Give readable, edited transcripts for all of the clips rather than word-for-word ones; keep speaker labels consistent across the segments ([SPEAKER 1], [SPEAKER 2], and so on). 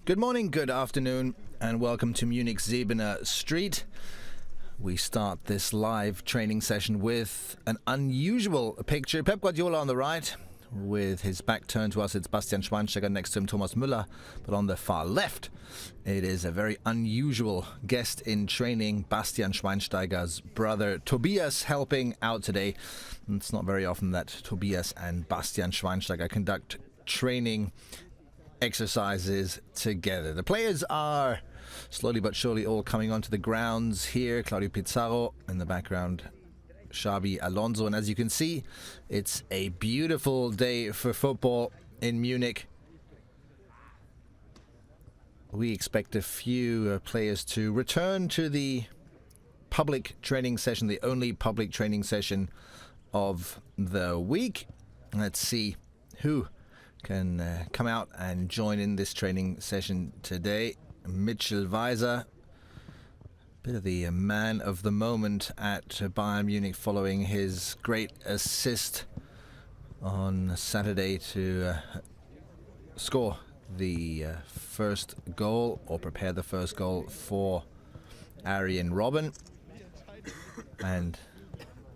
[SPEAKER 1] Good morning, good afternoon, and welcome to Munich Säbener Street. We start this live training session with an unusual picture. Pep Guardiola on the right, with his back turned to us. It's Bastian Schweinsteiger, next to him Thomas Müller. But on the far left, it is a very unusual guest in training, Bastian Schweinsteiger's brother Tobias, helping out today. It's not very often that Tobias and Bastian Schweinsteiger conduct training exercises together. The players are slowly but surely all coming onto the grounds here. Claudio Pizarro in the background, Xabi Alonso, and as you can see, it's a beautiful day for football in Munich. We expect a few players to return to the public training session, the only public training session of the week. Let's see who can come out and join in this training session today. Mitchell Weiser, bit of the man of the moment at Bayern Munich following his great assist on Saturday to score the first goal, or prepare the first goal for Arjen Robben. And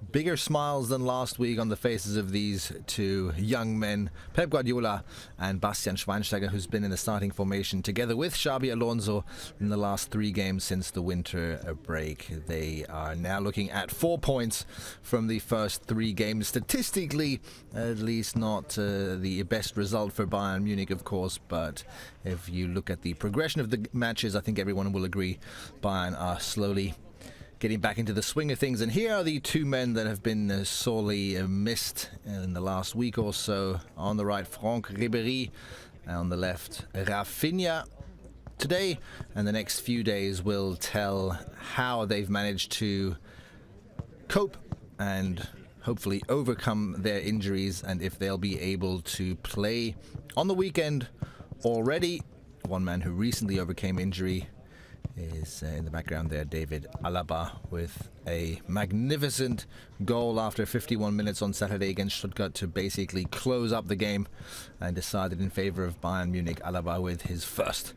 [SPEAKER 1] bigger smiles than last week on the faces of these two young men, Pep Guardiola and Bastian Schweinsteiger, who's been in the starting formation together with Xabi Alonso in the last 3 games since the winter break. They are now looking at 4 points from the first 3 games. Statistically, at least not the best result for Bayern Munich, of course, but if you look at the progression of the matches, I think everyone will agree Bayern are slowly getting back into the swing of things. And here are the 2 men that have been sorely missed in the last week or so. On the right, Franck Ribéry, and on the left, Rafinha. Today and the next few days will tell how they've managed to cope and hopefully overcome their injuries, and if they'll be able to play on the weekend already. One man who recently overcame injury is in the background there, David Alaba, with a magnificent goal after 51 minutes on Saturday against Stuttgart to basically close up the game, and decided in favor of Bayern Munich. Alaba with his first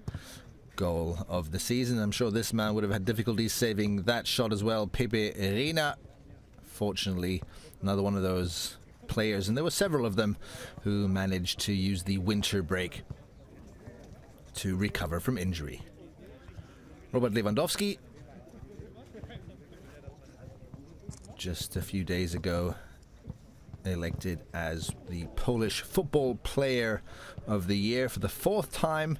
[SPEAKER 1] goal of the season. I'm sure this man would have had difficulties saving that shot as well. Pepe Reina, fortunately, another one of those players, and there were several of them, who managed to use the winter break to recover from injury. Robert Lewandowski, just a few days ago, elected as the Polish Football Player of the Year for the 4th time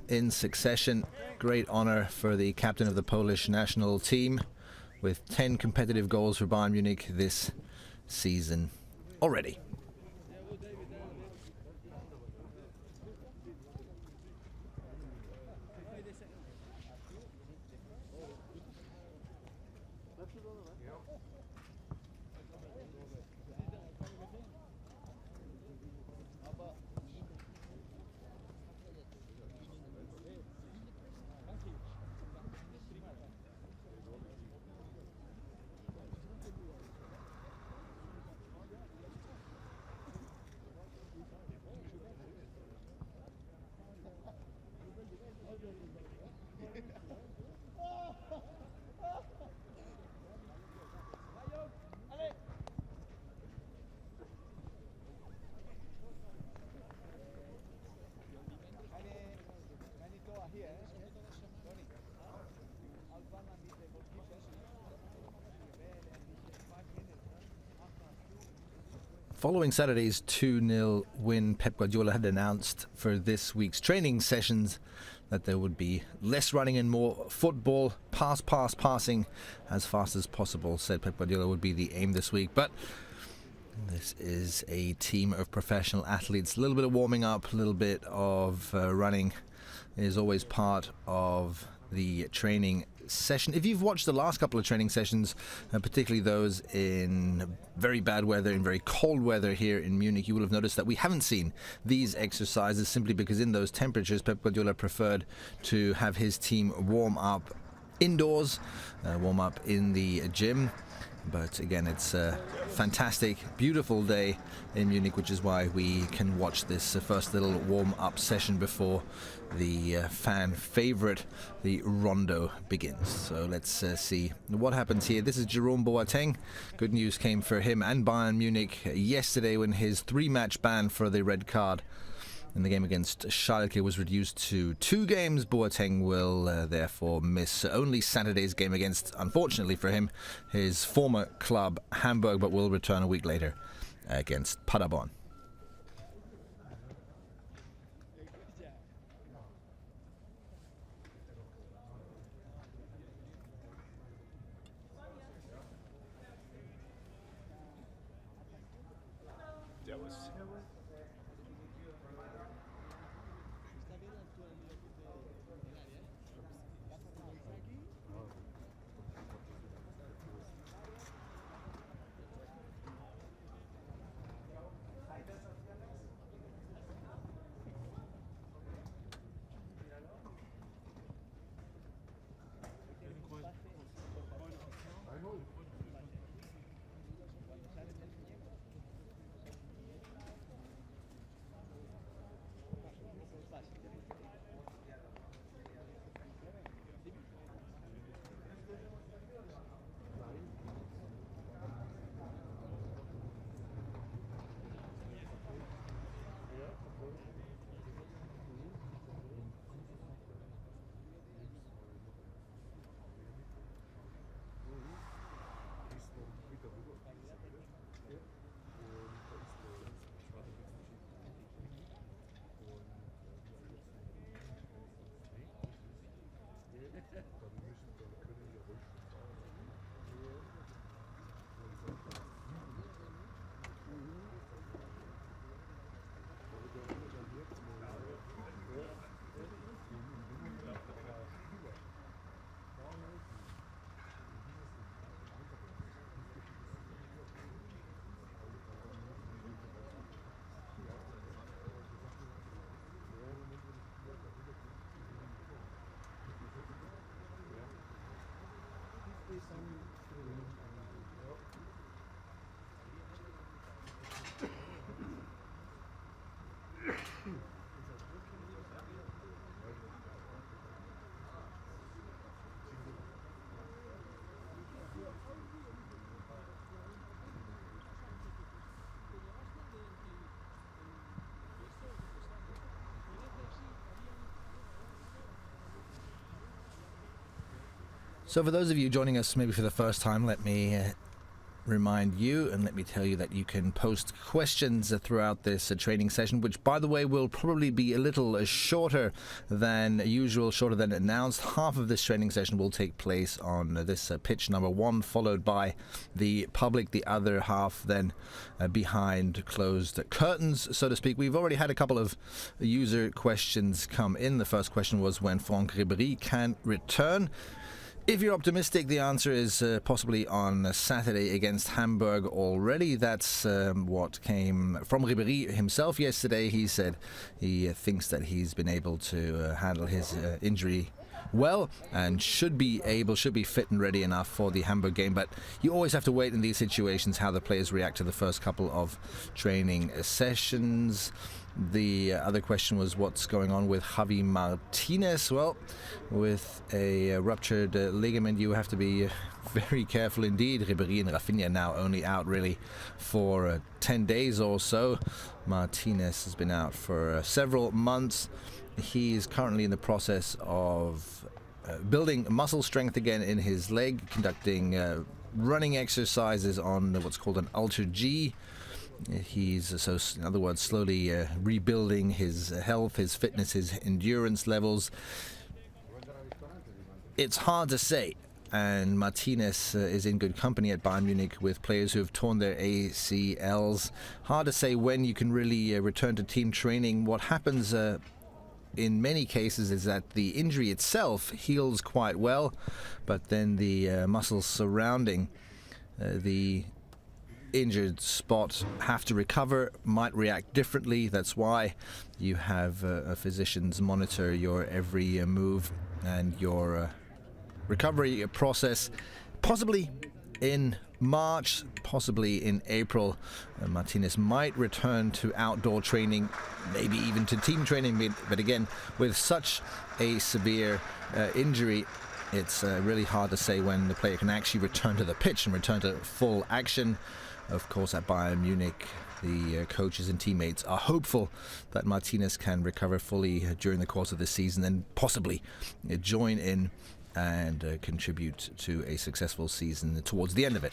[SPEAKER 1] in succession. Great honor for the captain of the Polish national team, with 10 competitive goals for Bayern Munich this season already. Following Saturday's 2-0 win, Pep Guardiola had announced for this week's training sessions that there would be less running and more football. Passing as fast as possible, said Pep Guardiola, would be the aim this week. But this is a team of professional athletes. A little bit of warming up, a little bit of running is always part of the training session. If you've watched the last couple of training sessions, particularly those in very bad weather, in very cold weather here in Munich, you will have noticed that we haven't seen these exercises, simply because in those temperatures Pep Guardiola preferred to have his team warm up indoors, warm up in the gym. But again, it's a fantastic, beautiful day in Munich, which is why we can watch this first little warm-up session before the fan favorite, the Rondo, begins. So let's see what happens here. This is Jerome Boateng. Good news came for him and Bayern Munich yesterday when his 3-match ban for the red card in the game against Schalke was reduced to 2 games. Boateng will therefore miss only Saturday's game against, unfortunately for him, his former club Hamburg, but will return a week later against Paderborn. So for those of you joining us maybe for the first time, let me remind you and let me tell you that you can post questions throughout this training session, which by the way will probably be a little shorter than usual, shorter than announced. Half of this training session will take place on this pitch number 1, followed by the public, the other half then behind closed curtains, so to speak. We've already had a couple of user questions come in. The first question was when Franck Ribéry can return. If you're optimistic, the answer is possibly on Saturday against Hamburg already. That's what came from Ribéry himself yesterday. He said he thinks that he's been able to handle his injury well and should be fit and ready enough for the Hamburg game. But you always have to wait in these situations how the players react to the first couple of training sessions. The other question was what's going on with Javi Martinez. Well, with a ruptured ligament, you have to be very careful indeed. Ribéry and Rafinha now only out really for 10 days or so. Martinez has been out for several months. He is currently in the process of building muscle strength again in his leg, conducting running exercises on what's called an Ultra G. He's, so in other words, slowly rebuilding his health, his fitness, his endurance levels. It's hard to say, and Martinez is in good company at Bayern Munich with players who have torn their ACLs. Hard to say when you can really return to team training. What happens in many cases is that the injury itself heals quite well, but then the muscles surrounding the injured spot have to recover, might react differently. That's why you have physicians monitor your every move and your recovery process. Possibly in March, possibly in April, Martinez might return to outdoor training, maybe even to team training. But again, with such a severe injury, it's really hard to say when the player can actually return to the pitch and return to full action. Of course, at Bayern Munich, the coaches and teammates are hopeful that Martinez can recover fully during the course of the season and possibly join in and contribute to a successful season towards the end of it.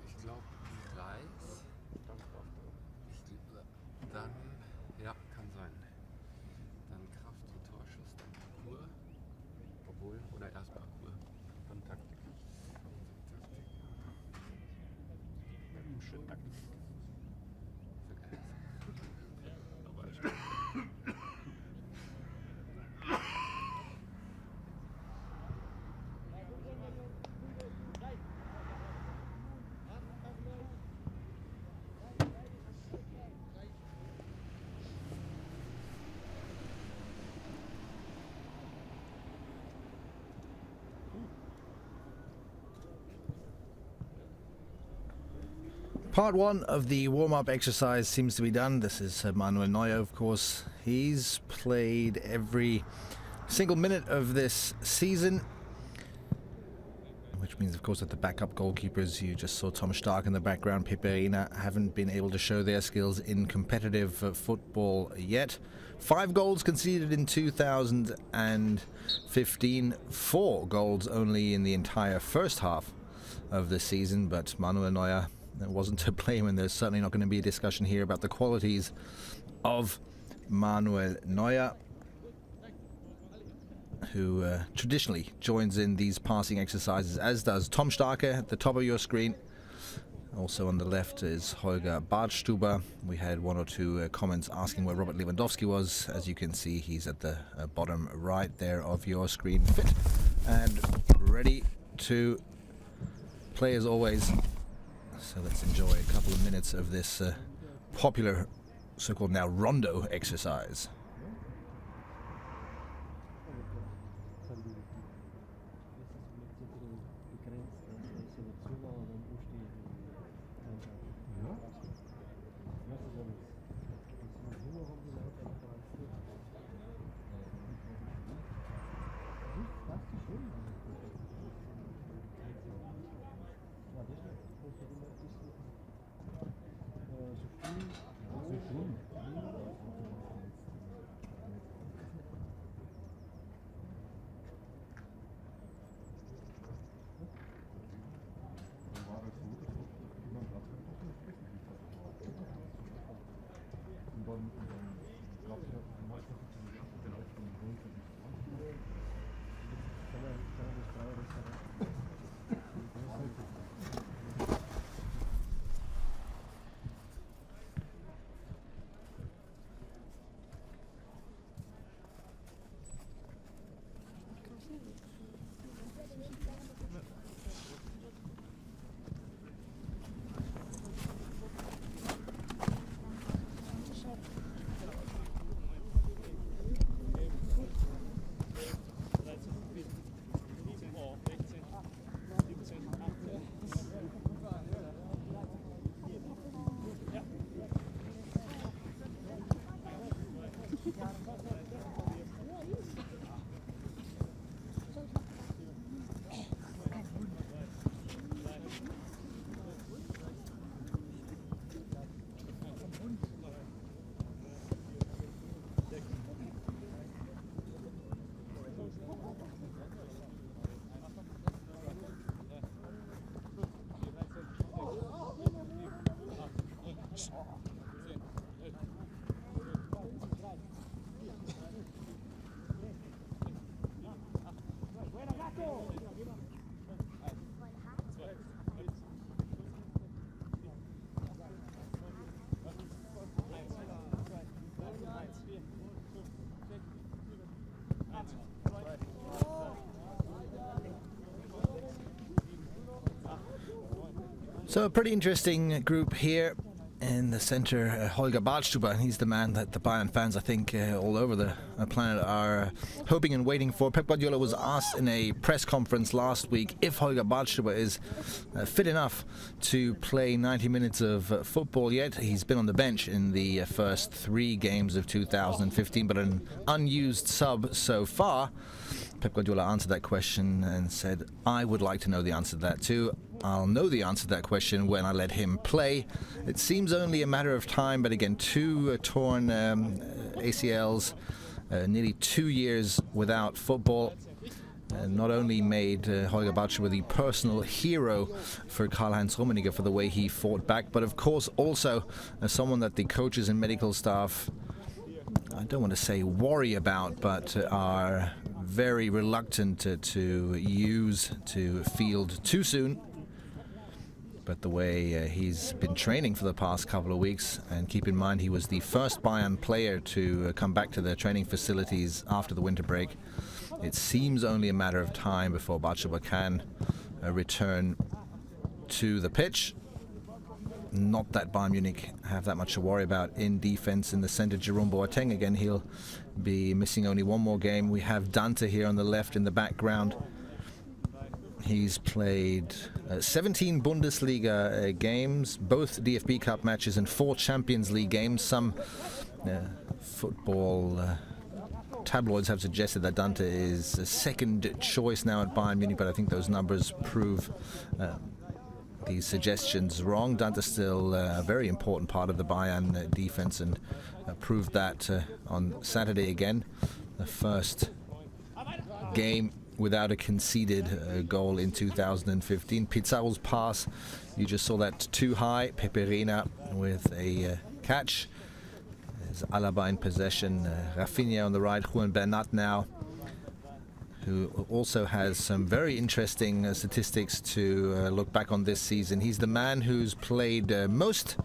[SPEAKER 2] Ich glaube, Reis. Dann, ja, kann sein. Dann Kraft und Torschuss, dann Parcours. Obwohl, oder erst Parcours. Dann Taktik. Schön Taktik.
[SPEAKER 1] Part one of the warm-up exercise seems to be done. This is Manuel Neuer, of course. He's played every single minute of this season, which means, of course, that the backup goalkeepers, you just saw Tom Stark in the background, Peperina, haven't been able to show their skills in competitive football yet. 5 goals conceded in 2015, 4 goals only in the entire first half of the season, but Manuel Neuer wasn't to blame, and there's certainly not going to be a discussion here about the qualities of Manuel Neuer, who traditionally joins in these passing exercises, as does Tom Starke at the top of your screen. Also on the left is Holger Badstuber. We had 1 or 2 comments asking where Robert Lewandowski was. As you can see, he's at the bottom right there of your screen, fit and ready to play as always. So let's enjoy a couple of minutes of this popular so-called now rondo exercise. So a pretty interesting group here in the center. Holger Badstuber, he's the man that the Bayern fans, I think, all over the planet are hoping and waiting for. Pep Guardiola was asked in a press conference last week if Holger Badstuber is fit enough to play 90 minutes of football yet. He's been on the bench in the first 3 games of 2015, but an unused sub so far. Pep Guardiola answered that question and said, I would like to know the answer to that too. I'll know the answer to that question when I let him play. It seems only a matter of time, but again, 2 torn ACLs, nearly 2 years without football. Not only made Holger Badstuber the personal hero for Karl-Heinz Rummenigge for the way he fought back, but of course also someone that the coaches and medical staff, I don't want to say worry about, but are very reluctant to use, to field too soon. But the way he's been training for the past couple of weeks, and keep in mind he was the first Bayern player to come back to their training facilities after the winter break, it seems only a matter of time before Badstuber can return to the pitch. Not that Bayern Munich have that much to worry about in defense. In the center, Jerome Boateng, again, he'll be missing only one more game. We have Dante here on the left in the background. He's played 17 Bundesliga games, both DFB Cup matches and 4 Champions League games. Some football tabloids have suggested that Dante is a second choice now at Bayern Munich, but I think those numbers prove these suggestions wrong. Dante's still a very important part of the Bayern defense, and proved that on Saturday again. The first game without a conceded goal in 2015. Pizarro's pass, you just saw that too high. Pepe Reina with a catch. There's Alaba in possession. Rafinha on the right. Juan Bernat now, who also has some very interesting statistics to look back on this season. He's the man who's played most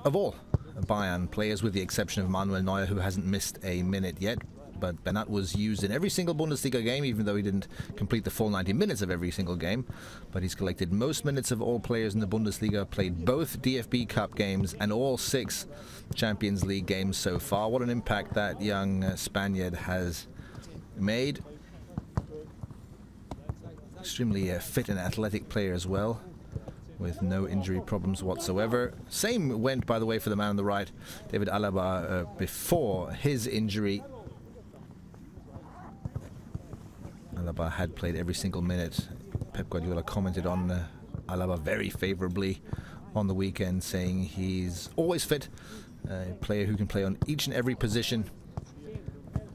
[SPEAKER 1] of all Bayern players, with the exception of Manuel Neuer, who hasn't missed a minute yet. But Bernat was used in every single Bundesliga game, even though he didn't complete the full 90 minutes of every single game. But he's collected most minutes of all players in the Bundesliga, played both DFB Cup games and all 6 Champions League games so far. What an impact that young Spaniard has made. Extremely fit and athletic player as well, with no injury problems whatsoever. Same went, by the way, for the man on the right, David Alaba, before his injury. Alaba had played every single minute. Pep Guardiola commented on Alaba very favorably on the weekend, saying he's always fit, a player who can play on each and every position,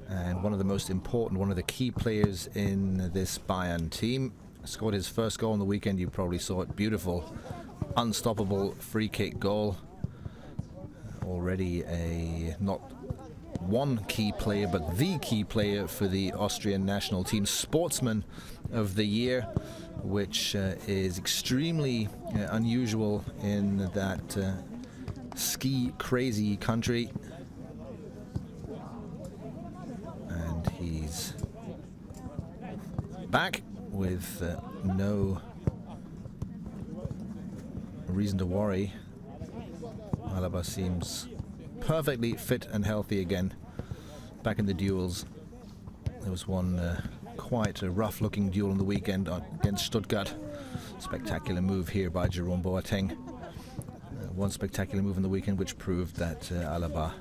[SPEAKER 1] and one of the most important, one of the key players in this Bayern team. Scored his first goal on the weekend. You probably saw it. Beautiful, unstoppable free kick goal. Already a not one key player, but the key player for the Austrian national team. Sportsman of the Year, which is extremely unusual in that ski-crazy country. And he's back with no reason to worry. Alaba seems perfectly fit and healthy again. Back in the duels. There was one quite a rough-looking duel on the weekend against Stuttgart. Spectacular move here by Jerome Boateng. One spectacular move on the weekend which proved that Alaba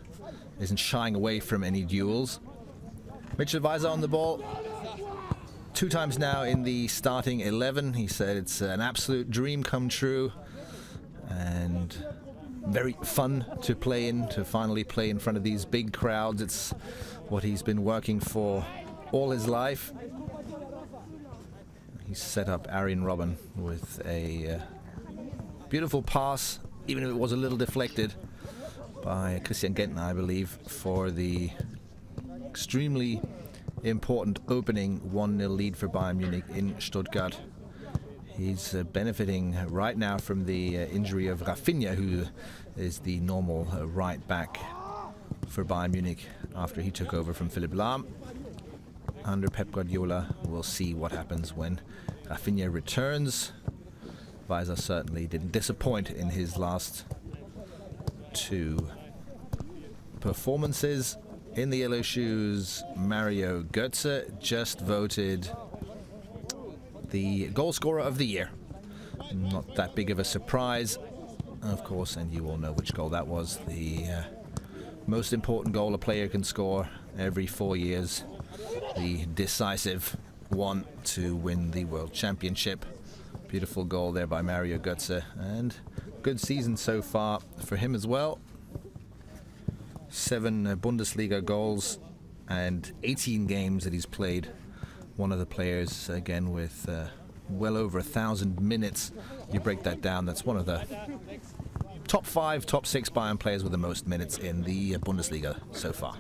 [SPEAKER 1] isn't shying away from any duels. Mitchell Weiser on the ball. 2 times now in the starting 11. He said it's an absolute dream come true and very fun to play in, to finally play in front of these big crowds. It's what he's been working for all his life. He set up Arjen Robben with a beautiful pass, even if it was a little deflected by Christian Gentner, I believe, for the extremely important opening 1-0 lead for Bayern Munich in Stuttgart. He's benefiting right now from the injury of Rafinha, who is the normal right back for Bayern Munich after he took over from Philipp Lahm. Under Pep Guardiola, we'll see what happens when Rafinha returns. Weiser certainly didn't disappoint in his last 2 performances. In the yellow shoes, Mario Götze just voted the goal scorer of the year. Not that big of a surprise, of course, and you all know which goal that was. The most important goal a player can score every 4 years. The decisive one to win the World Championship. Beautiful goal there by Mario Götze, and good season so far for him as well. 7 Bundesliga goals and 18 games that he's played. One of the players, again, with well over 1,000 minutes. You break that down, that's one of the top 5, top 6 Bayern players with the most minutes in the Bundesliga so far.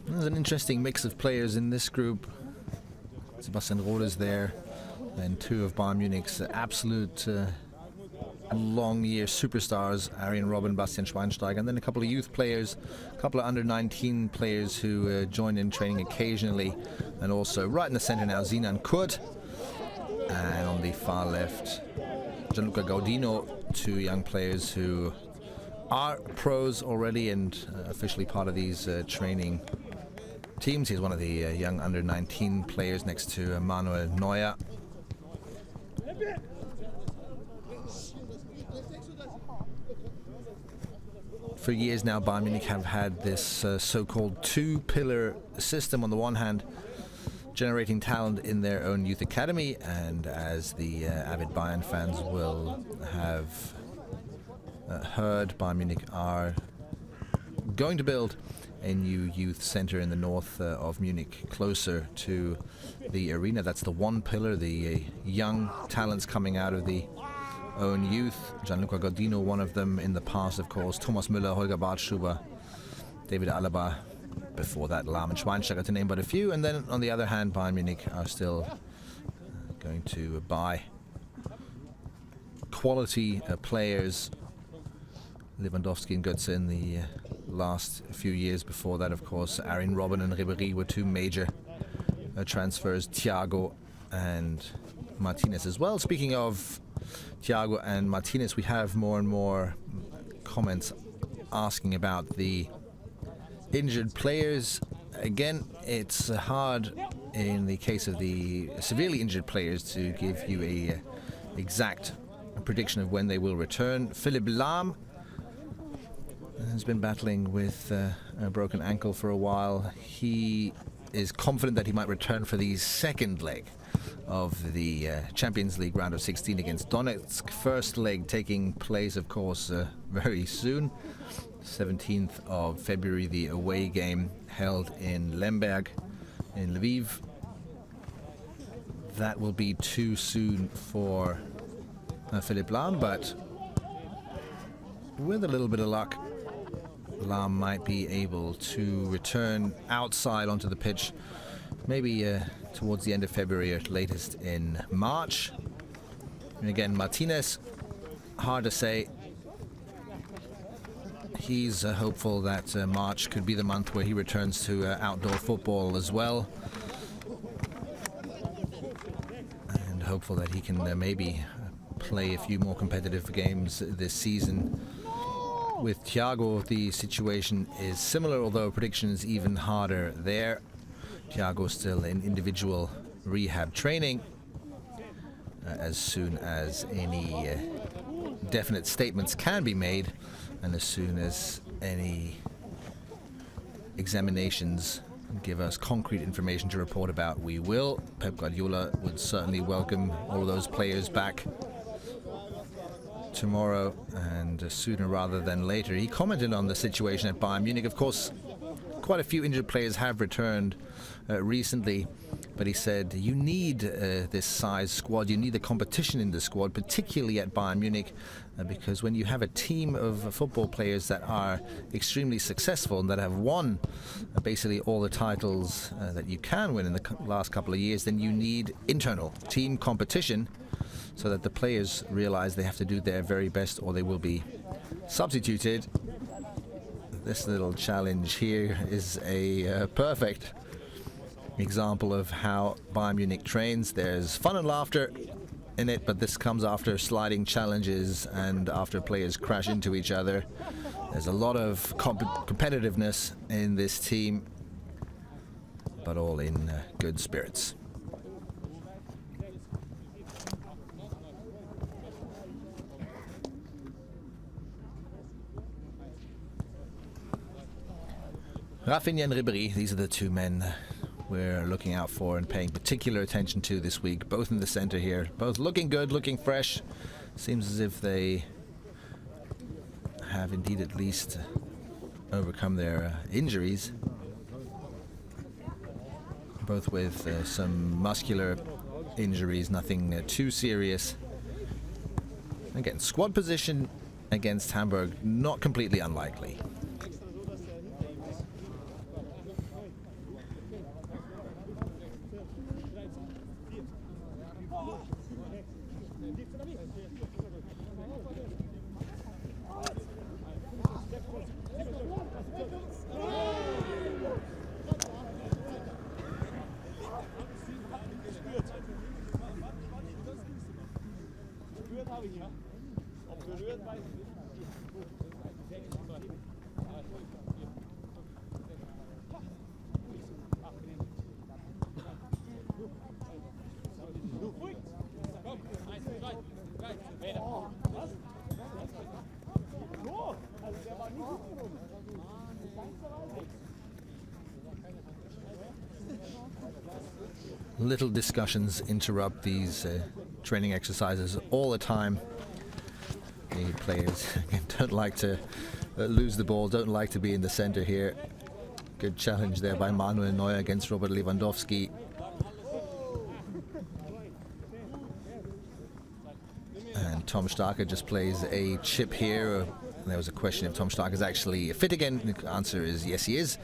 [SPEAKER 1] There's an interesting mix of players in this group. Sebastian Rode is there, and two of Bayern Munich's absolute long-year superstars, Arjen Robben, Bastian Schweinsteiger, and then a couple of youth players, a couple of under-19 players who join in training occasionally, and also right in the center now, Sinan Kurt, and on the far left, Gianluca Gaudino, two young players who are pros already and officially part of these training teams. He's one of the young under-19 players next to Manuel Neuer. For years now, Bayern Munich have had this so-called two-pillar system. On the one hand, generating talent in their own youth academy, and as the avid Bayern fans will have heard, Bayern Munich are going to build a new youth center in the north of Munich, closer to the arena. That's the one pillar, the young talents coming out of the own youth. Gianluca Gaudino, one of them in the past, of course. Thomas Müller, Holger Bartstuber, David Alaba, before that Lahm and Schweinsteiger, to name but a few. And then on the other hand, Bayern Munich are still going to buy quality players. Lewandowski and Götze in the last few years. Before that, of course, Arjen Robben and Ribéry were two major transfers. Thiago and Martinez as well. Speaking of Thiago and Martinez, we have more and more comments asking about the injured players. Again, it's hard in the case of the severely injured players to give you a exact prediction of when they will return. Philipp Lahm has been battling with a broken ankle for a while. He is confident that he might return for the second leg of the Champions League round of 16 against Donetsk. First leg taking place, of course, very soon. 17th of February, the away game held in Lemberg in Lviv. That will be too soon for Philipp Lahm, but with a little bit of luck, Lahm might be able to return outside onto the pitch, maybe towards the end of February or latest in March. And again, Martinez, hard to say. He's hopeful that March could be the month where he returns to outdoor football as well, and hopeful that he can maybe play a few more competitive games this season. With Thiago, the situation is similar, although prediction is even harder there. Thiago still in individual rehab training. As soon as any definite statements can be made, and as soon as any examinations give us concrete information to report about, we will. Pep Guardiola would certainly welcome all of those players back tomorrow, and sooner rather than later. He commented on the situation at Bayern Munich. Of course, quite a few injured players have returned recently, but he said you need this size squad, you need the competition in the squad, particularly at Bayern Munich, because when you have a team of football players that are extremely successful and that have won basically all the titles that you can win in the last couple of years, then you need internal team competition, so that the players realize they have to do their very best or they will be substituted. This little challenge here is a perfect example of how Bayern Munich trains. There's fun and laughter in it, but this comes after sliding challenges and after players crash into each other. There's a lot of competitiveness in this team, but all in good spirits. Rafinha and Ribéry, these are the two men we're looking out for and paying particular attention to this week. Both in the center here, both looking good, looking fresh. Seems as if they have indeed at least overcome their injuries. Both with some muscular injuries, nothing too serious. Again, squad position against Hamburg, not completely unlikely. Little discussions interrupt these training exercises all the time. The players don't like to lose the ball, don't like to be in the center here. Good challenge there by Manuel Neuer against Robert Lewandowski. And Tom Starke just plays a chip here. There was a question if Tom Starke is actually fit again. The answer is yes, he is.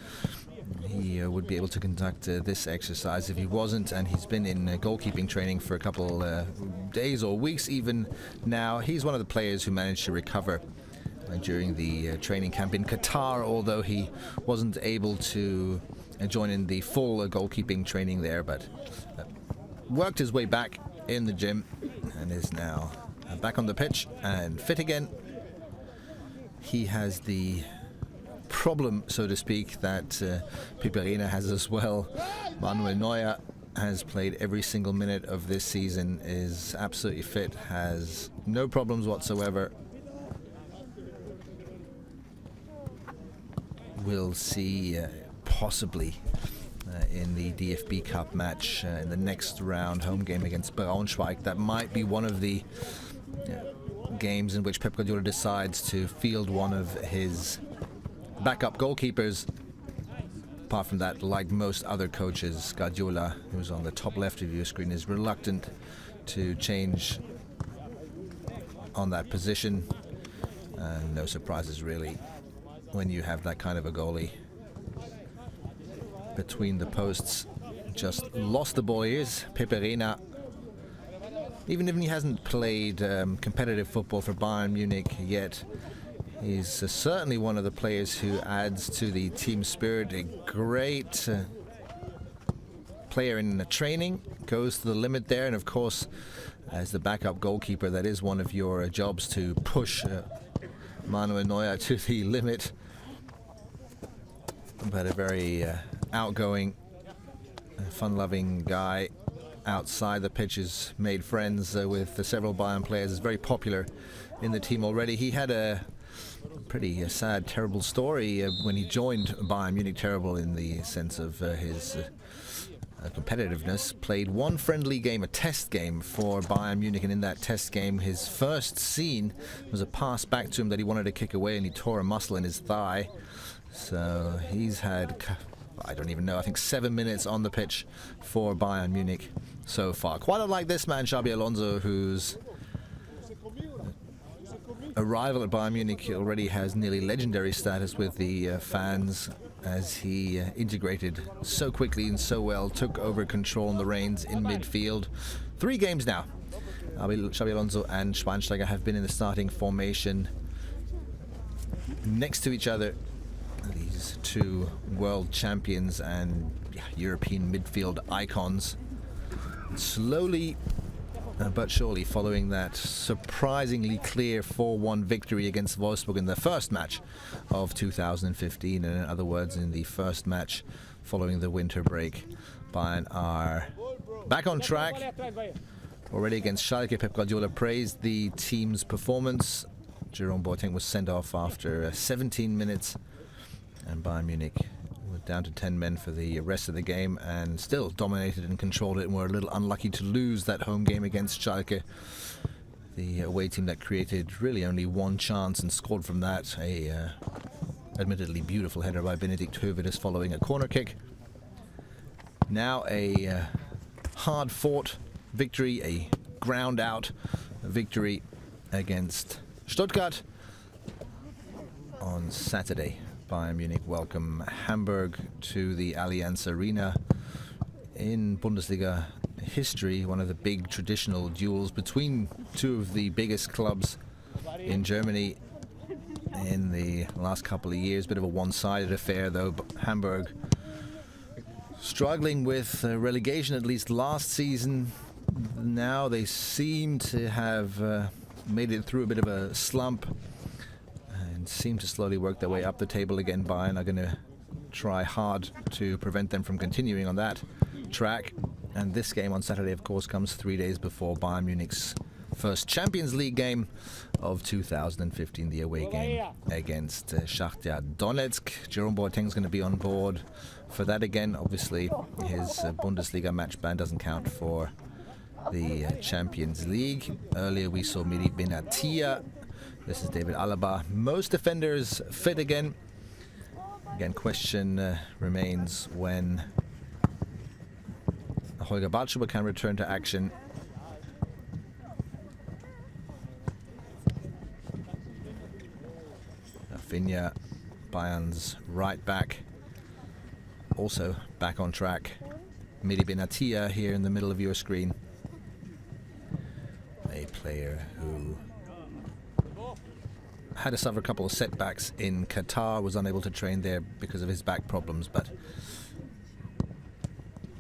[SPEAKER 1] He would be able to conduct this exercise if he wasn't, and he's been in goalkeeping training for a couple days or weeks even now. He's one of the players who managed to recover during the training camp in Qatar, although he wasn't able to join in the full goalkeeping training there, but worked his way back in the gym and is now back on the pitch and fit again. He has the problem, so to speak, that Piperina has as well. Manuel Neuer has played every single minute of this season, is absolutely fit, has no problems whatsoever. We'll see possibly in the DFB Cup match in the next round, home game against Braunschweig. That might be one of the games in which Pep Guardiola decides to field one of his backup goalkeepers. Apart from that, like most other coaches, Guardiola, who's on the top left of your screen, is reluctant to change on that position. No surprises really when you have that kind of a goalie between the posts. Just lost the ball is Piperina. Even if he hasn't played competitive football for Bayern Munich yet, he's certainly one of the players who adds to the team spirit. A great player in the training, goes to the limit there, and of course, as the backup goalkeeper, that is one of your jobs, to push Manuel Neuer to the limit. But a very outgoing, fun-loving guy. Outside the pitch, has made friends with several Bayern players, is very popular in the team already. He had a pretty sad, terrible story when he joined Bayern Munich. Terrible in the sense of his competitiveness. Played one friendly game, a test game for Bayern Munich, and in that test game his first scene was a pass back to him that he wanted to kick away, and he tore a muscle in his thigh. So he's had, I don't even know, I think 7 minutes on the pitch for Bayern Munich so far. Quite unlike this man, Xabi Alonso, whose arrival at Bayern Munich already has nearly legendary status with the fans, as he integrated so quickly and so well, took over control on the reins in midfield. 3 games now. Xabi Alonso and Schweinsteiger have been in the starting formation next to each other. These two world champions and European midfield icons. Slowly but surely, following that surprisingly clear 4-1 victory against Wolfsburg in the first match of 2015, and in other words, in the first match following the winter break, Bayern are back on track. Already against Schalke, Pep Guardiola praised the team's performance. Jerome Boateng was sent off after 17 minutes, and Bayern Munich would down to 10 men for the rest of the game, and still dominated and controlled it, and were a little unlucky to lose that home game against Schalke, the away team that created really only one chance and scored from that. A admittedly beautiful header by Benedikt Hövedes following a corner kick. Now a hard-fought victory, a ground-out victory against Stuttgart. On Saturday, Bayern Munich welcome Hamburg to the Allianz Arena. In Bundesliga history, one of the big traditional duels between two of the biggest clubs in Germany in the last couple of years. Bit of a one-sided affair, though. Hamburg struggling with relegation, at least last season. Now they seem to have made it through a bit of a slump and seem to slowly work their way up the table again. Bayern are going to try hard to prevent them from continuing on that track. And this game on Saturday, of course, comes 3 days before Bayern Munich's first Champions League game of 2015, the away game against Shakhtar Donetsk. Jerome Boateng's going to be on board for that again. Obviously, his Bundesliga match ban doesn't count for the Champions League. Earlier we saw Miri Benatia. This is David Alaba. Most defenders fit again. Again, question remains when Holger Bartschuber can return to action. Rafinha, Bayern's right back, also back on track. Miri Benatia here in the middle of your screen. A player who had to suffer a couple of setbacks in Qatar, was unable to train there because of his back problems, but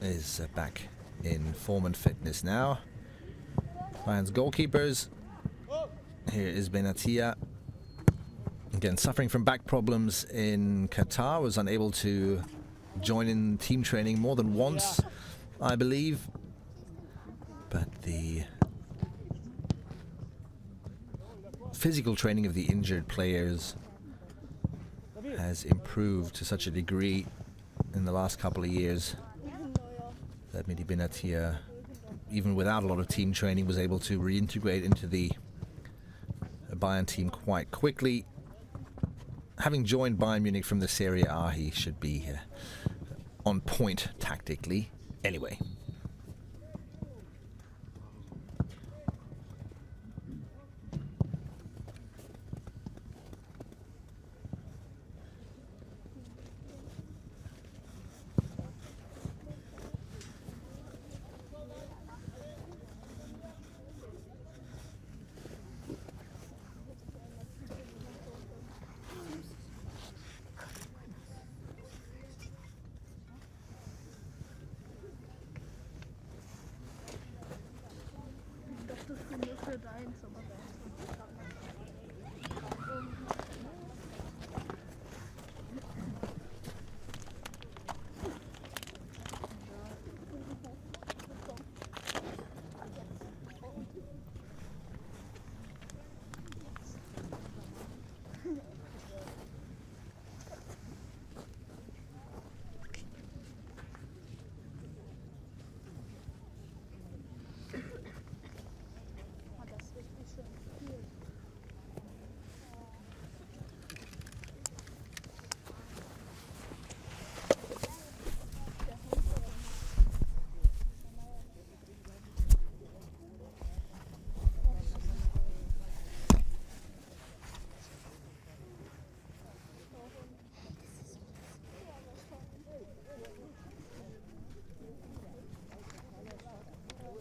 [SPEAKER 1] is back in form and fitness now. Bayern's goalkeepers. Here is Benatia. Again, suffering from back problems in Qatar, was unable to join in team training more than once, I believe. But the physical training of the injured players has improved to such a degree in the last couple of years that Miri Benatia, even without a lot of team training, was able to reintegrate into the Bayern team quite quickly. Having joined Bayern Munich from the Serie A, he should be on point tactically anyway.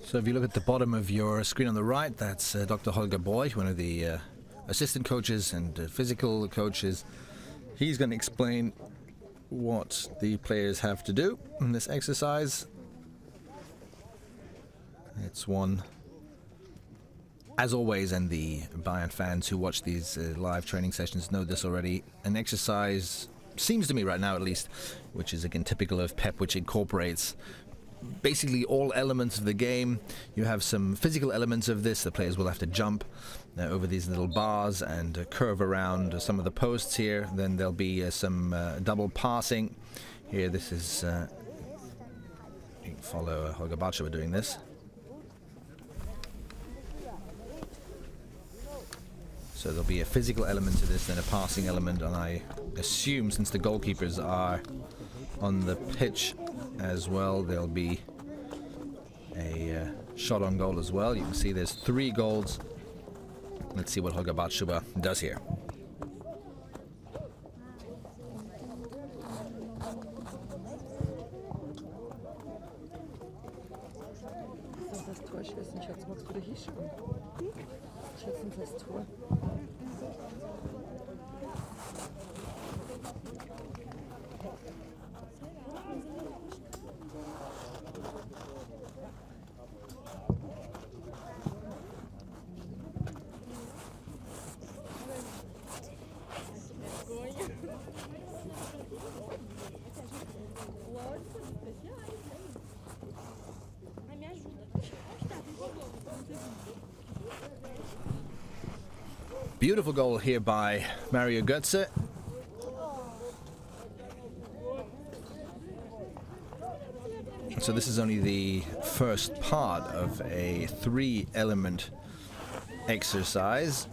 [SPEAKER 1] So if you look at the bottom of your screen on the right, that's Dr. Holger Boy, one of the assistant coaches and physical coaches. He's going to explain what the players have to do in this exercise. It's one, as always, and the Bayern fans who watch these live training sessions know this already, an exercise, seems to me right now at least, which is again typical of Pep, which incorporates basically all elements of the game. You have some physical elements of this. The players will have to jump over these little bars and curve around some of the posts here. Then there'll be some double passing. Here, this is, you can follow Holger Bartschewa doing this. So there'll be a physical element to this, then a passing element, and I assume since the goalkeepers are on the pitch as well, there'll be a shot on goal as well. You can see there's 3 goals. Let's see what Holger Bartschewa does here. Beautiful goal here by Mario Götze. So this is only the first part of a 3-element exercise.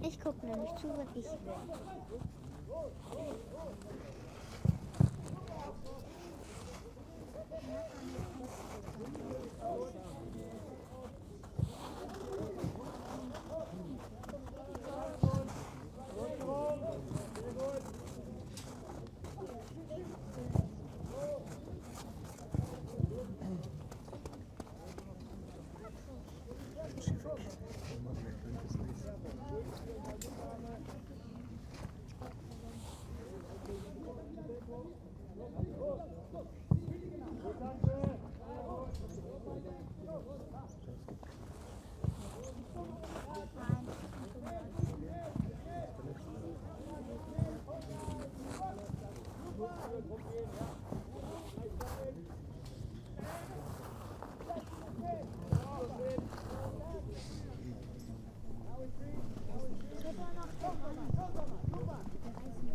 [SPEAKER 3] Ich gucke nämlich zu, was ich will.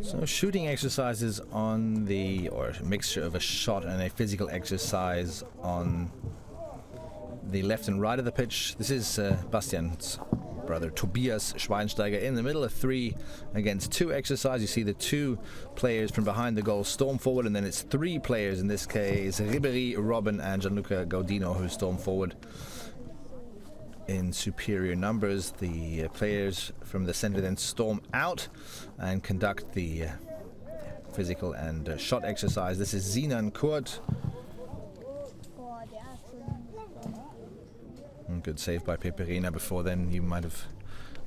[SPEAKER 1] So shooting exercises on the, or a mixture of a shot and a physical exercise on the left and right of the pitch. This is Bastian's brother Tobias Schweinsteiger in the middle, a 3 against 2 exercise. You see the 2 players from behind the goal storm forward, and then it's 3 players, in this case Ribéry, Robben and Gianluca Gaudino, who storm forward in superior numbers. The players from the center then storm out and conduct the physical and shot exercise. This is Sinan Kurt. Good save by Peperina. Before then you might have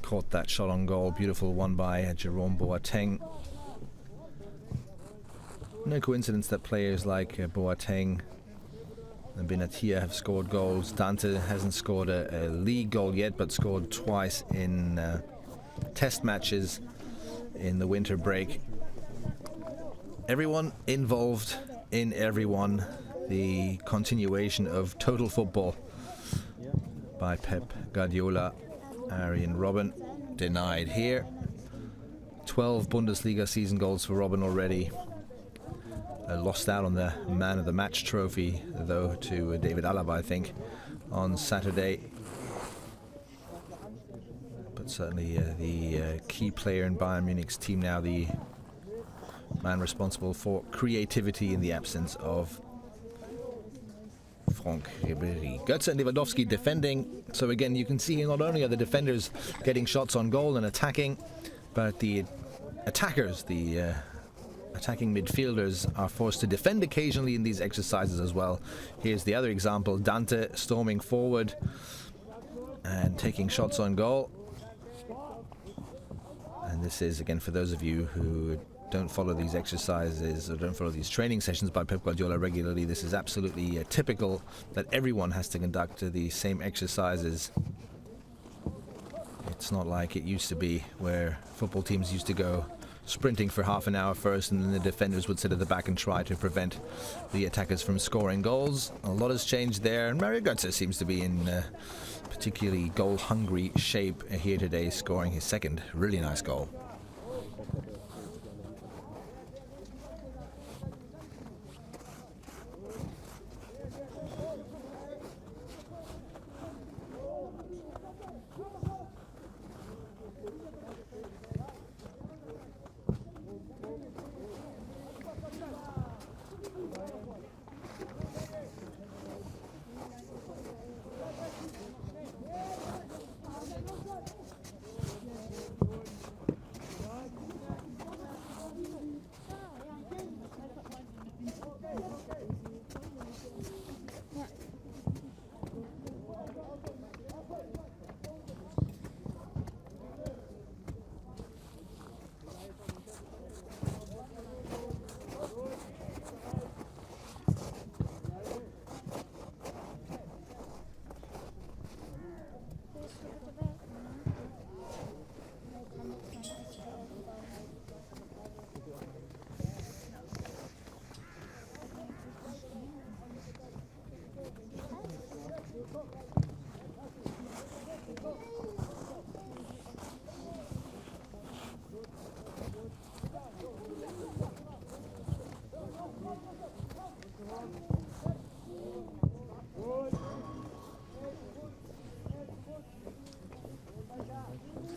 [SPEAKER 1] caught that shot on goal. Beautiful one by Jerome Boateng. No coincidence that players like Boateng and Benatia have scored goals. Dante hasn't scored a league goal yet, but scored twice in test matches in the winter break. Everyone involved in everyone. The continuation of total football by Pep Guardiola. Arjen Robben denied here. 12 Bundesliga season goals for Robben already. Lost out on the Man of the Match trophy, though, to David Alaba, I think, on Saturday. But certainly the key player in Bayern Munich's team now, the man responsible for creativity in the absence of Franck Ribéry. Götze and Lewandowski defending. So again, you can see not only are the defenders getting shots on goal and attacking, but the attackers, the attacking midfielders, are forced to defend occasionally in these exercises as well. Here's the other example, Dante storming forward and taking shots on goal. And this is, again, for those of you who don't follow these exercises or don't follow these training sessions by Pep Guardiola regularly, this is absolutely typical that everyone has to conduct the same exercises. It's not like it used to be, where football teams used to go sprinting for half an hour first, and then the defenders would sit at the back and try to prevent the attackers from scoring goals. A lot has changed there, and Mario Götze seems to be in particularly goal-hungry shape here today, scoring his second really nice goal.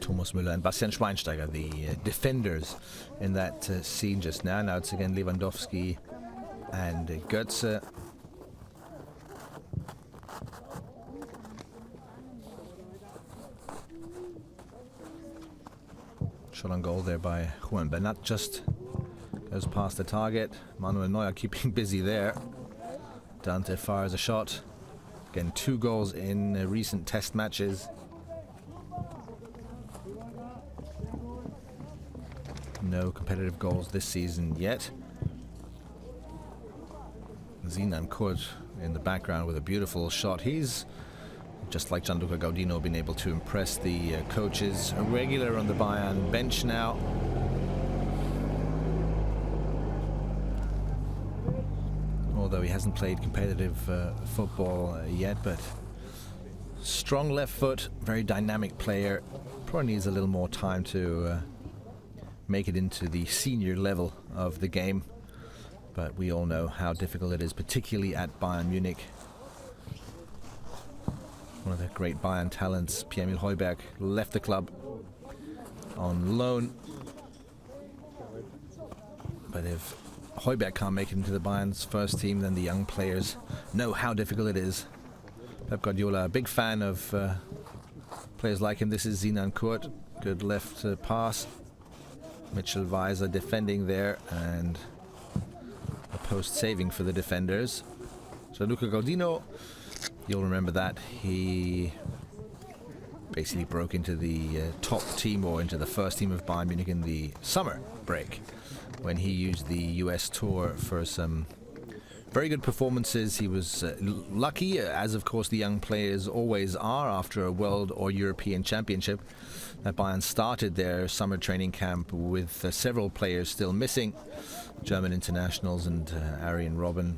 [SPEAKER 1] Thomas Müller and Bastian Schweinsteiger, the defenders in that scene just now. Now it's again Lewandowski and Götze. Shot on goal there by Juan Bernat, just goes past the target. Manuel Neuer keeping busy there. Dante fires a shot. Again, 2 goals in recent test matches. No competitive goals this season yet. Sinan Kurt in the background with a beautiful shot. He's, just like Gianluca Gaudino, been able to impress the coaches. A regular on the Bayern bench now. Although he hasn't played competitive football yet, but strong left foot, very dynamic player. Probably needs a little more time to make it into the senior level of the game, but we all know how difficult it is, particularly at Bayern Munich. One of the great Bayern talents, Pierre-Emil Højbjerg, left the club on loan, but if Højbjerg can't make it into the Bayern's first team, then the young players know how difficult it is. Pep Guardiola, a big fan of players like him. This is Sinan Kurt, good left pass. Mitchell Weiser defending there, and a post saving for the defenders. So Luca Gaudino, you'll remember that. He basically broke into the top team, or into the first team of Bayern Munich in the summer break, when he used the US tour for some very good performances. He was lucky, as of course the young players always are after a World or European Championship, that Bayern started their summer training camp with several players still missing. German internationals and Arjen Robben,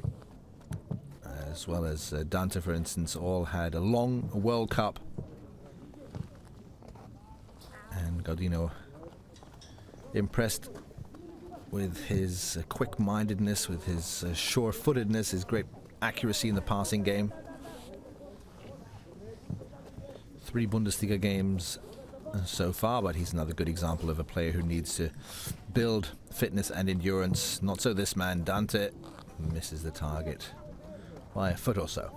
[SPEAKER 1] as well as Dante, for instance, all had a long World Cup. And Gaudino impressed with his quick-mindedness, with his sure-footedness, his great accuracy in the passing game. 3 Bundesliga games so far, but he's another good example of a player who needs to build fitness and endurance. Not so this man, Dante, misses the target by a foot or so.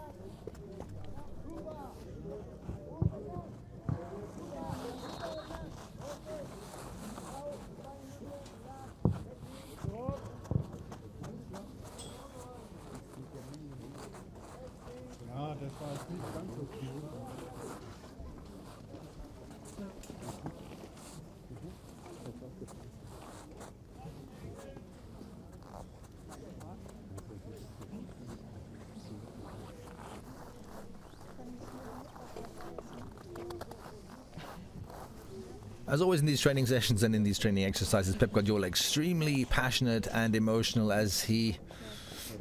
[SPEAKER 1] As always in these training sessions and in these training exercises, Pep Guardiola extremely passionate and emotional as he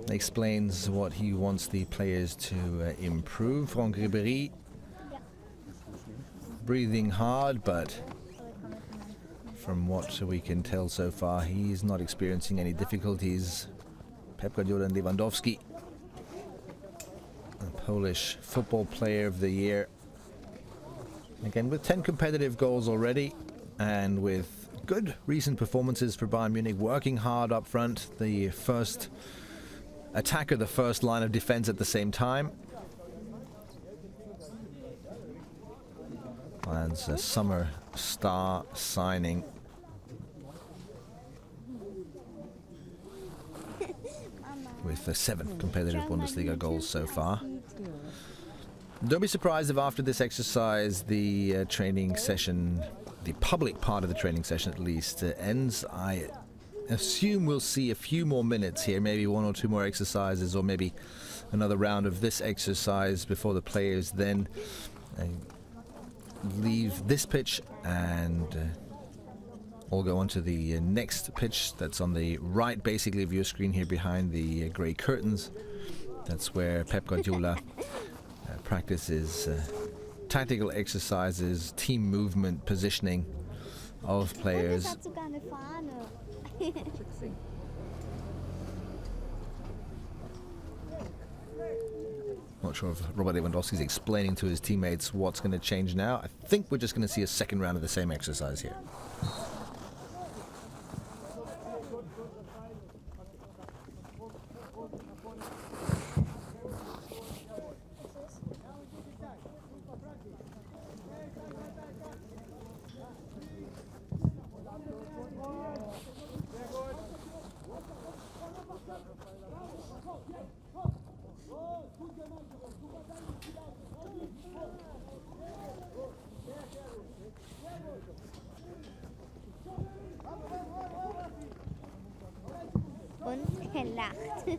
[SPEAKER 1] explains what he wants the players to improve. Franck Ribéry breathing hard, but from what we can tell so far, he's not experiencing any difficulties. Pep Guardiola and Lewandowski, the Polish Football Player of the Year. Again, with 10 competitive goals already, and with good recent performances for Bayern Munich, working hard up front, the first attacker, the first line of defense at the same time. Bayern's a summer star signing. With 7 competitive Bundesliga goals so far. Don't be surprised if after this exercise the training session, the public part of the training session at least, ends. I assume we'll see a few more minutes here, maybe 1 or 2 more exercises, or maybe another round of this exercise before the players then leave this pitch and we'll go on to the next pitch that's on the right, basically, of your screen here behind the grey curtains. That's where Pep Guardiola practices tactical exercises, team movement, positioning of players. Not sure if Robert Lewandowski is explaining to his teammates what's going to change now. I think we're just going to see a second round of the same exercise here.
[SPEAKER 3] Und er lacht.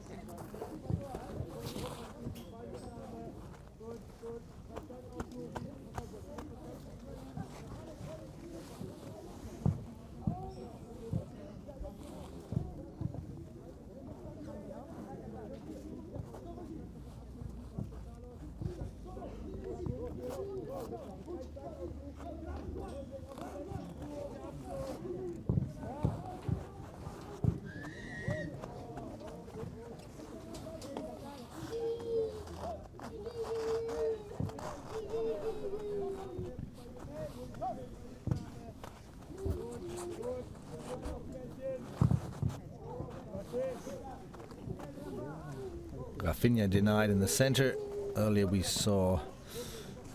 [SPEAKER 1] Rafinha denied in the center. Earlier we saw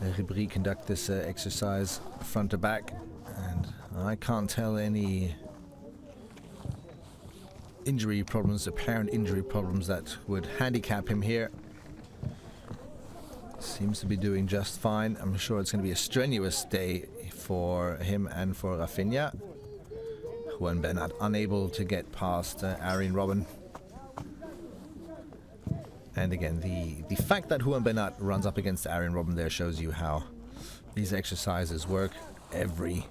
[SPEAKER 1] Ribéry conduct this exercise front to back, and I can't tell any injury problems, apparent injury problems that would handicap him here. Seems to be doing just fine. I'm sure it's going to be a strenuous day for him and for Rafinha. Juan Bernat unable to get past Arjen Robben. And again, the fact that Juan Bernat runs up against Arjen Robben there shows you how these exercises work. Every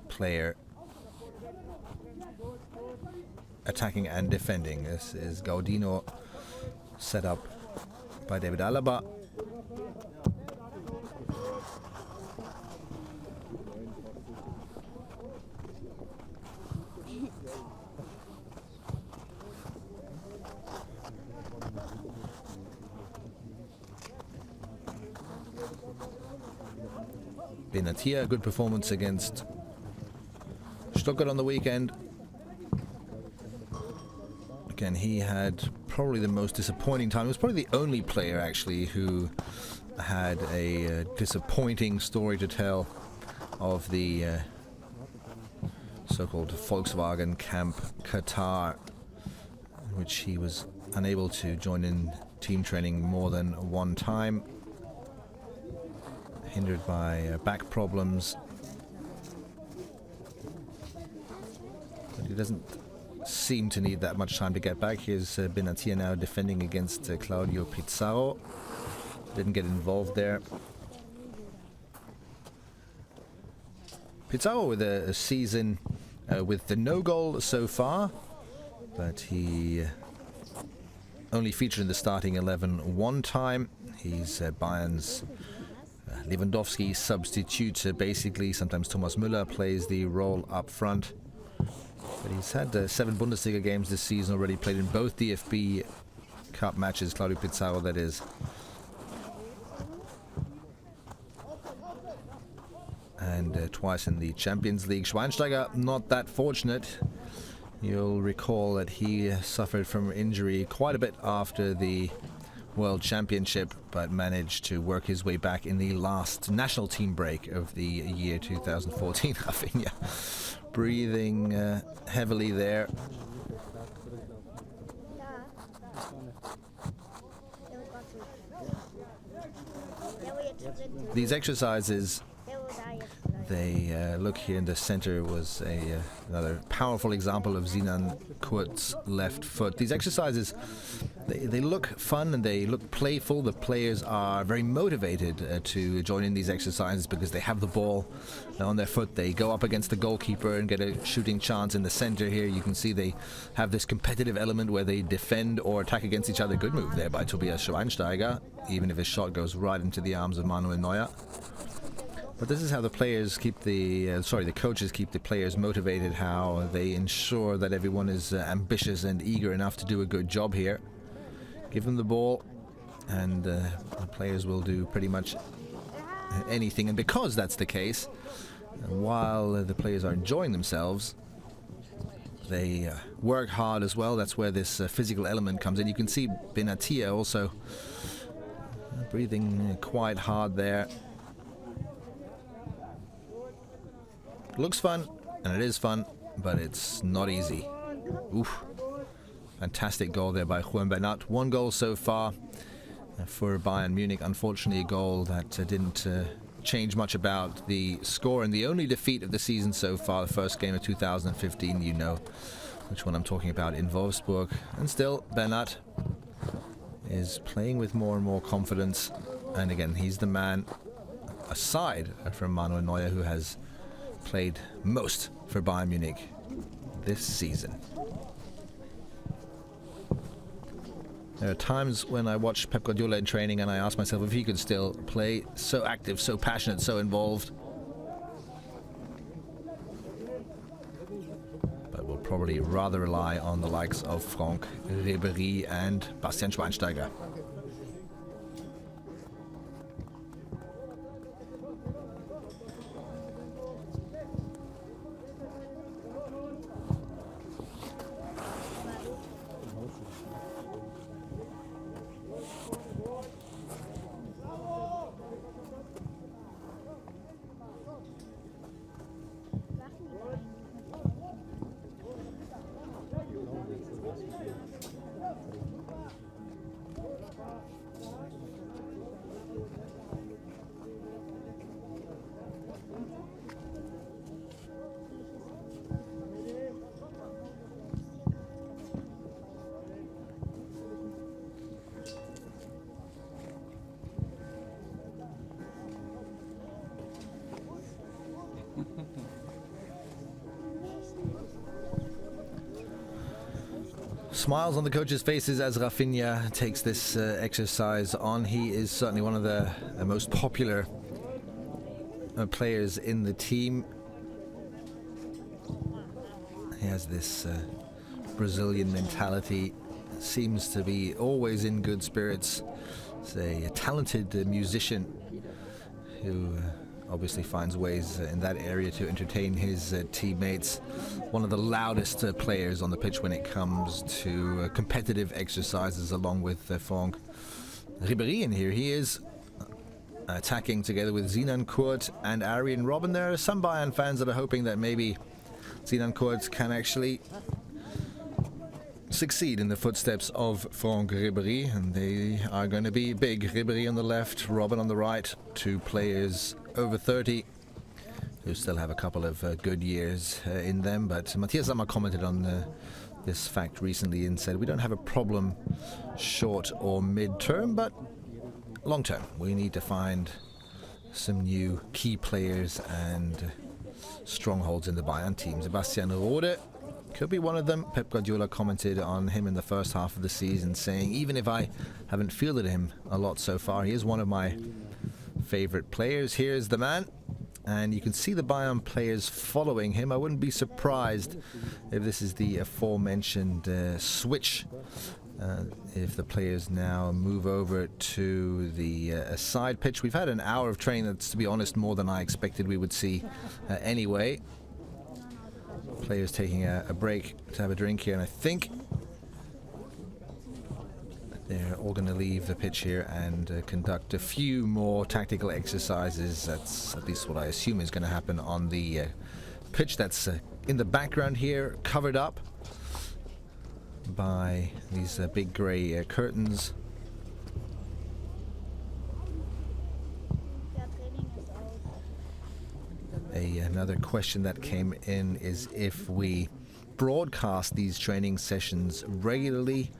[SPEAKER 1] player attacking and defending. This is Gaudino, set up by David Alaba. Benatia, good performance against Stuttgart on the weekend. Again, he had probably the most disappointing time. He was probably the only player, actually, who had a disappointing story to tell of the so-called Volkswagen Camp Qatar, in which he was unable to join in team training more than one time. Hindered by back problems. But he doesn't seem to need that much time to get back. Here's Benatia now defending against Claudio Pizarro. Didn't get involved there. Pizarro with a season with the no goal so far, but he only featured in the starting 11 one time. He's Bayern's Lewandowski substitute, basically. Sometimes Thomas Müller plays the role up front. But he's had 7 Bundesliga games this season already, played in both DFB Cup matches, Claudio Pizarro that is. And twice in the Champions League. Schweinsteiger not that fortunate. You'll recall that he suffered from injury quite a bit after the World Championship, but managed to work his way back in the last national team break of the year 2014. Rafinha breathing heavily there. These exercises, they look here in the center, was another powerful example of Sinan Kurt's left foot. These exercises, they look fun and they look playful. The players are very motivated to join in these exercises because they have the ball on their foot. They go up against the goalkeeper and get a shooting chance in the center here. You can see they have this competitive element where they defend or attack against each other. Good move there by Tobias Schweinsteiger, even if his shot goes right into the arms of Manuel Neuer. But this is how the players keep the coaches keep the players motivated, how they ensure that everyone is ambitious and eager enough to do a good job here. Give them the ball and the players will do pretty much anything. And because that's the case, while the players are enjoying themselves, they work hard as well. That's where this physical element comes in. You can see Benatia also breathing quite hard there. Looks fun, and it is fun, but it's not easy. Oof. Fantastic goal there by Juan Bernat. 1 goal so far for Bayern Munich. Unfortunately, a goal that didn't change much about the score, and the only defeat of the season so far, the first game of 2015, you know which one I'm talking about, in Wolfsburg. And still, Bernat is playing with more and more confidence, and again, he's the man, aside from Manuel Neuer, who has played most for Bayern Munich this season. There are times when I watch Pep Guardiola in training and I ask myself if he could still play, so active, so passionate, so involved. But we'll probably rather rely on the likes of Franck Ribéry and Bastian Schweinsteiger. Smiles on the coaches' faces as Rafinha takes this exercise on. He is certainly one of the most popular players in the team. He has this Brazilian mentality, seems to be always in good spirits. He's a talented musician who obviously finds ways in that area to entertain his teammates. One of the loudest players on the pitch when it comes to competitive exercises, along with Franck Ribéry in here. He is attacking together with Sinan Kurt and Arjen Robben. There are some Bayern fans that are hoping that maybe Sinan Kurt can actually succeed in the footsteps of Franck Ribéry, and they are going to be big. Ribéry on the left, Robben on the right, 2 players over 30 who still have a couple of good years in them. But Matthias Sammer commented on this fact recently and said, we don't have a problem short or mid-term, but long-term. We need to find some new key players and strongholds in the Bayern team. Sebastian Rode could be one of them. Pep Guardiola commented on him in the first half of the season, saying, even if I haven't fielded him a lot so far, he is one of my favorite players. Here's the man, and you can see the Bayern players following him. I wouldn't be surprised if this is the aforementioned switch. If the players now move over to the side pitch. We've had an hour of training that's, to be honest, more than I expected we would see anyway. Players taking a break to have a drink here, and I think they're all going to leave the pitch here and conduct a few more tactical exercises. That's at least what I assume is going to happen on the pitch that's in the background here, covered up by these big grey curtains. Another question that came in is if we broadcast these training sessions regularly.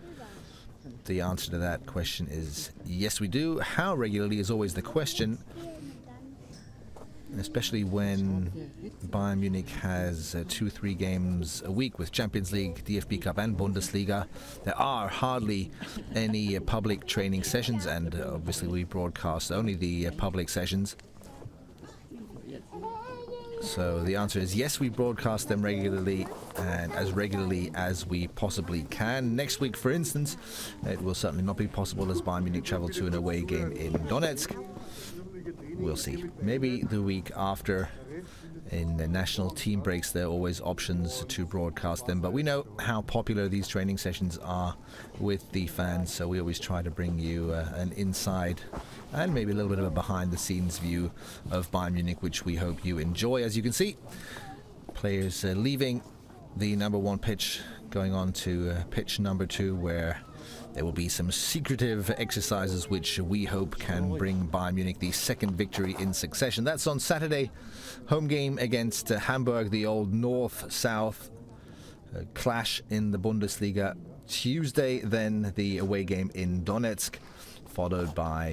[SPEAKER 1] The answer to that question is yes, we do. How regularly is always the question, especially when Bayern Munich has 2-3 games a week with Champions League, DFB Cup and Bundesliga. There are hardly any public training sessions, and obviously we broadcast only the public sessions. So the answer is yes, we broadcast them regularly, and as regularly as we possibly can. Next week, for instance, it will certainly not be possible as Bayern Munich travel to an away game in Donetsk. We'll see. Maybe the week after. In the national team breaks, there are always options to broadcast them, but we know how popular these training sessions are with the fans, so we always try to bring you an inside and maybe a little bit of a behind-the-scenes view of Bayern Munich, which we hope you enjoy. As you can see, players leaving the number 1 pitch, going on to pitch number 2, where there will be some secretive exercises which we hope can bring Bayern Munich the second victory in succession. That's on Saturday. Home game against Hamburg, the old north-south clash in the Bundesliga. Tuesday, then the away game in Donetsk, followed by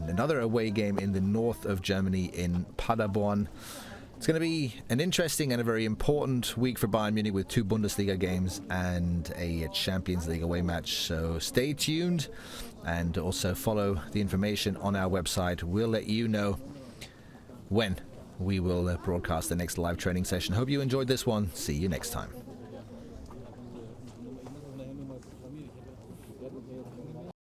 [SPEAKER 1] another away game in the north of Germany in Paderborn. It's going to be an interesting and a very important week for Bayern Munich with 2 Bundesliga games and a Champions League away match. So stay tuned and also follow the information on our website. We'll let you know when we will broadcast the next live training session. Hope you enjoyed this one. See you next time.